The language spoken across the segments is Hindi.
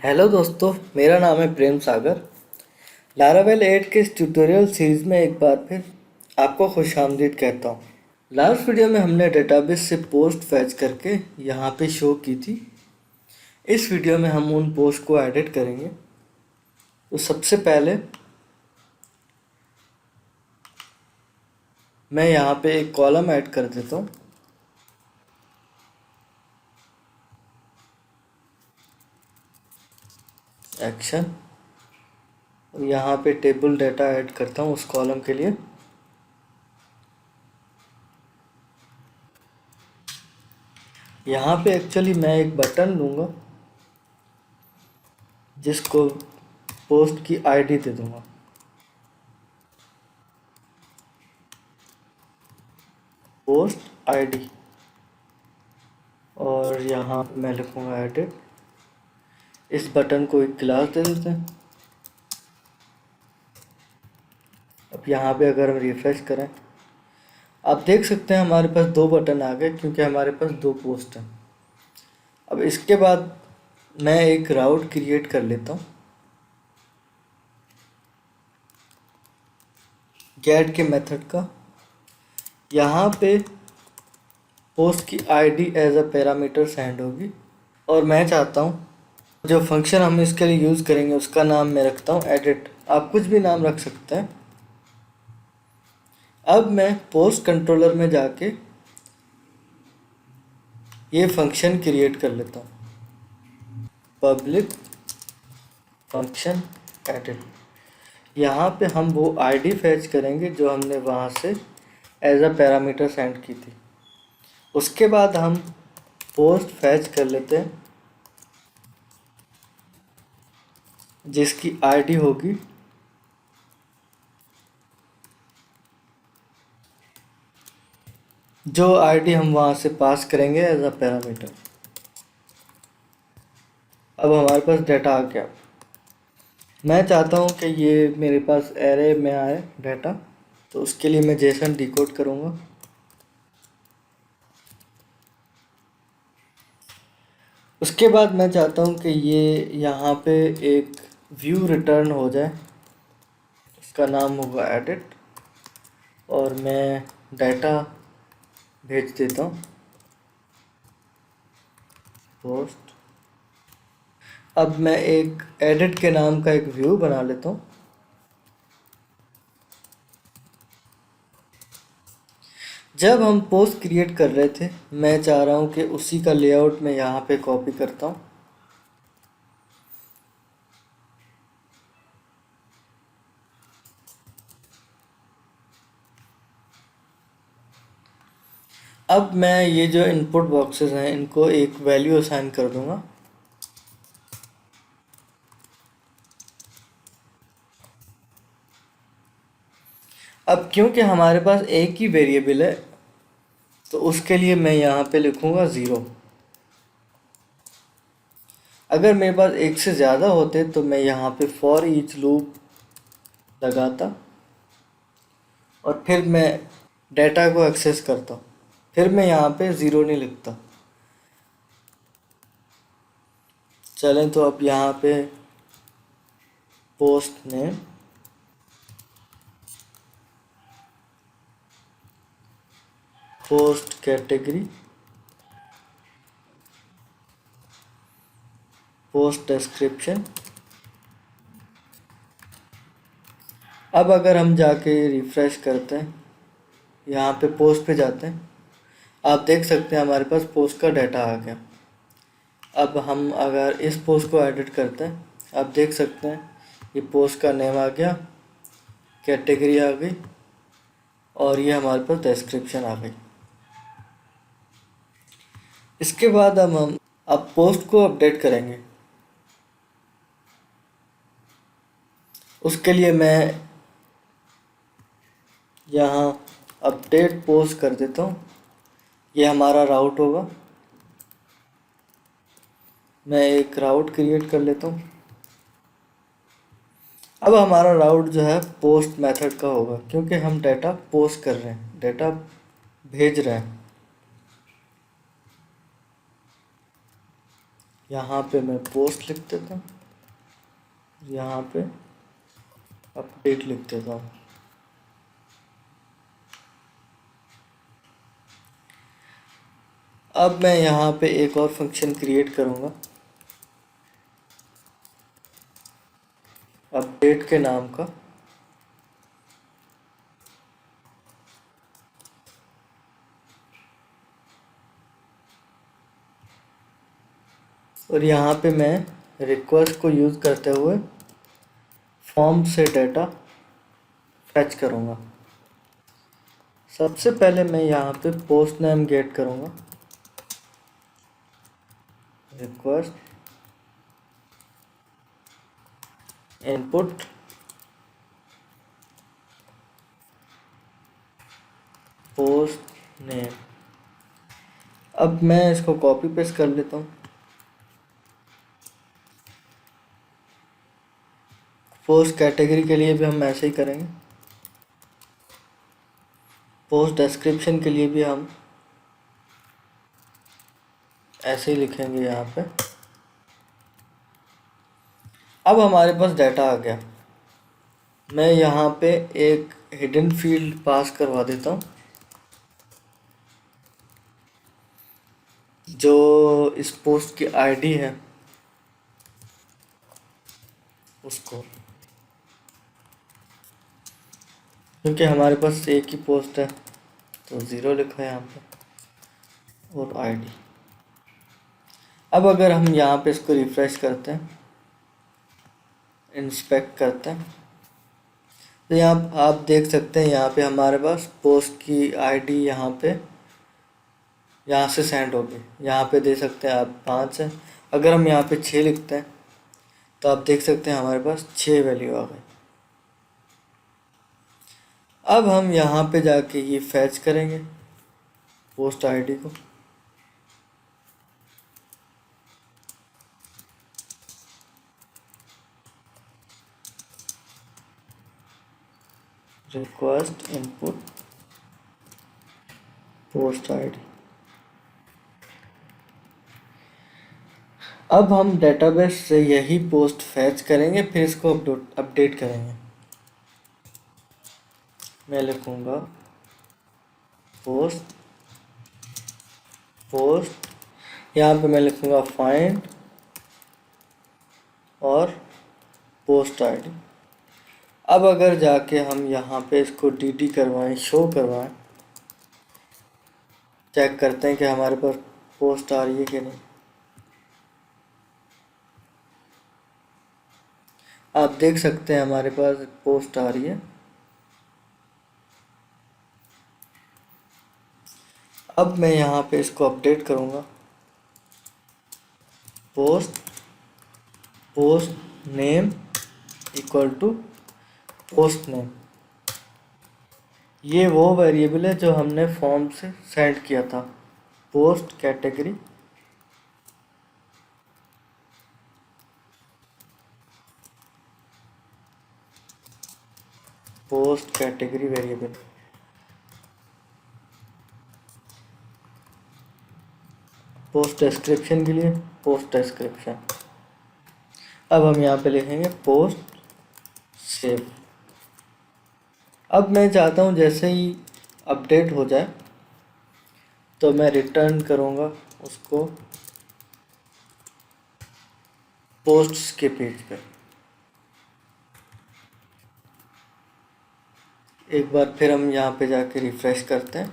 हेलो दोस्तों, मेरा नाम है प्रेम सागर। लारावेल 8 के इस ट्यूटोरियल सीरीज़ में एक बार फिर आपको खुशामदीद कहता हूँ। लास्ट वीडियो में हमने डेटाबेस से पोस्ट फैच करके यहाँ पे शो की थी। इस वीडियो में हम उन पोस्ट को एडिट करेंगे। तो सबसे पहले मैं यहाँ पे एक कॉलम ऐड कर देता हूँ। एक्शन, और यहाँ पे टेबल डाटा ऐड करता हूँ उस कॉलम के लिए। यहाँ पे एक्चुअली मैं एक बटन लूँगा जिसको पोस्ट की आईडी दे दूँगा। पोस्ट आईडी, और यहाँ मैं लिखूँगा एडिट। इस बटन को एक क्लास दे देते हैं। अब यहाँ पे अगर हम रिफ्रेश करें, आप देख सकते हैं हमारे पास दो बटन आ गए क्योंकि हमारे पास दो पोस्ट हैं। अब इसके बाद मैं एक राउट क्रिएट कर लेता हूँ गेट के मेथड का। यहाँ पे पोस्ट की ID as a parameter send होगी, और मैं चाहता हूँ जो फंक्शन हम इसके लिए यूज़ करेंगे उसका नाम मैं रखता हूँ एडिट। आप कुछ भी नाम रख सकते हैं। अब मैं पोस्ट कंट्रोलर में जाके ये फंक्शन क्रिएट कर लेता हूँ, पब्लिक फंक्शन एडिट। यहाँ पे हम वो आईडी फैच करेंगे जो हमने वहाँ से एज अ पैरामीटर सेंड की थी। उसके बाद हम पोस्ट फैच कर लेते हैं जिसकी आईडी होगी जो आईडी हम वहाँ से पास करेंगे एज अ पैरामीटर। अब हमारे पास डाटा आ गया। मैं चाहता हूँ कि ये मेरे पास एरे में आए डाटा, तो उसके लिए मैं जेसन डिकोड करूँगा। उसके बाद मैं चाहता हूँ कि ये यहाँ पे एक व्यू रिटर्न हो जाए, उसका नाम होगा एडिट, और मैं डाटा भेज देता हूँ पोस्ट। अब मैं एक एडिट के नाम का एक व्यू बना लेता हूँ। जब हम पोस्ट क्रिएट कर रहे थे, मैं चाह रहा हूँ कि उसी का लेआउट मैं यहाँ पे कॉपी करता हूँ। अब मैं ये जो इनपुट बॉक्सेस हैं इनको एक वैल्यू असाइन कर दूंगा। अब क्योंकि हमारे पास एक ही वेरिएबल है तो उसके लिए मैं यहाँ पे लिखूँगा 0। अगर मेरे पास एक से ज़्यादा होते तो मैं यहाँ पे फॉर ईच लूप लगाता और फिर मैं डाटा को एक्सेस करता, फिर मैं यहाँ पे 0 नहीं लिखता। चलें, तो अब यहाँ पे post name, post category, post description. अब अगर हम जाके रिफ़्रेश करते हैं, यहाँ पे पोस्ट पे जाते हैं, आप देख सकते हैं हमारे पास पोस्ट का डाटा आ गया। अब हम अगर इस पोस्ट को एडिट करते हैं, आप देख सकते हैं ये पोस्ट का नेम आ गया, कैटेगरी आ गई, और ये हमारे पास डिस्क्रिप्शन आ गई। इसके बाद हम अब पोस्ट को अपडेट करेंगे। उसके लिए मैं यहाँ अपडेट पोस्ट कर देता हूँ। ये हमारा राउट होगा। मैं एक राउट क्रिएट कर लेता हूँ। अब हमारा राउट जो है पोस्ट मेथड का होगा क्योंकि हम डाटा पोस्ट कर रहे हैं, डाटा भेज रहे हैं। यहाँ पे मैं पोस्ट लिख देता हूँ, यहाँ पे अपडेट लिख देता हूँ। अब मैं यहाँ पे एक और फंक्शन क्रिएट करूँगा अपडेट के नाम का, और यहाँ पे मैं रिक्वेस्ट को यूज़ करते हुए फॉर्म से डेटा फैच करूँगा। सबसे पहले मैं यहाँ पे पोस्ट नेम गेट करूँगा, रिक्वेस्ट इनपुट पोस्ट नेम। अब मैं इसको कॉपी पेस्ट कर लेता हूँ। पोस्ट कैटेगरी के लिए भी हम ऐसे ही करेंगे, पोस्ट डिस्क्रिप्शन के लिए भी हम ऐसे ही लिखेंगे यहाँ पे। अब हमारे पास डाटा आ गया। मैं यहाँ पे एक हिडन फील्ड पास करवा देता हूँ जो इस पोस्ट की आईडी है उसको, क्योंकि हमारे पास एक ही पोस्ट है तो 0 लिखा है यहाँ पे, और आईडी। अब अगर हम यहाँ पे इसको रिफ्रेश करते हैं, इंस्पेक्ट करते हैं, तो यहाँ आप देख सकते हैं यहाँ पे हमारे पास पोस्ट की आईडी यहाँ से सेंड होगी। यहाँ पे दे सकते हैं आप 5 है। अगर हम यहाँ पे 6 लिखते हैं तो आप देख सकते हैं हमारे पास 6 वैल्यू आ गई। अब हम यहाँ पे जाके ये फैच करेंगे पोस्ट आईडी को, रिक्वेस्ट इनपुट पोस्ट आईडी। अब हम डेटाबेस से यही पोस्ट फैच करेंगे, फिर इसको अपडेट करेंगे। मैं लिखूँगा पोस्ट यहाँ पे मैं लिखूँगा फाइंड और पोस्ट आईडी। अब अगर जाके हम यहाँ पे इसको डीडी करवाएं, शो करवाएं, चेक करते हैं कि हमारे पास पोस्ट आ रही है कि नहीं। आप देख सकते हैं हमारे पास पोस्ट आ रही है। अब मैं यहाँ पे इसको अपडेट करूँगा, post name equal to post name. ये वो वेरिएबल है जो हमने फॉर्म से सेंड किया था। Post category variable. Post description के लिए पोस्ट डिस्क्रिप्शन। अब हम यहाँ पे लिखेंगे पोस्ट सेव। अब मैं चाहता हूँ जैसे ही अपडेट हो जाए तो मैं रिटर्न करूँगा उसको पोस्ट्स के पेज पे। एक बार फिर हम यहाँ पे जाके रिफ्रेश करते हैं।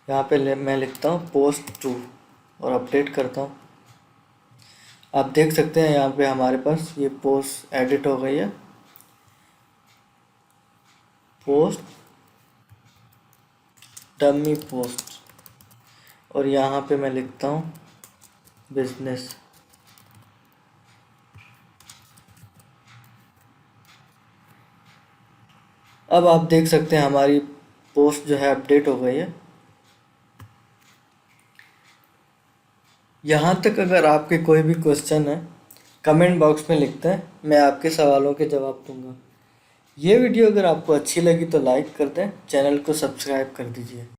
यहाँ पे मैं लिखता हूँ पोस्ट 2 और अपडेट करता हूँ। आप देख सकते हैं यहाँ पे हमारे पास ये पोस्ट एडिट हो गई है, पोस्ट डमी पोस्ट, और यहाँ पे मैं लिखता हूँ बिजनेस। अब आप देख सकते हैं हमारी पोस्ट जो है अपडेट हो गई है। यहाँ तक अगर आपके कोई भी क्वेश्चन है कमेंट बॉक्स में लिखते हैं, मैं आपके सवालों के जवाब दूंगा। ये वीडियो अगर आपको अच्छी लगी तो लाइक कर दें, चैनल को सब्सक्राइब कर दीजिए।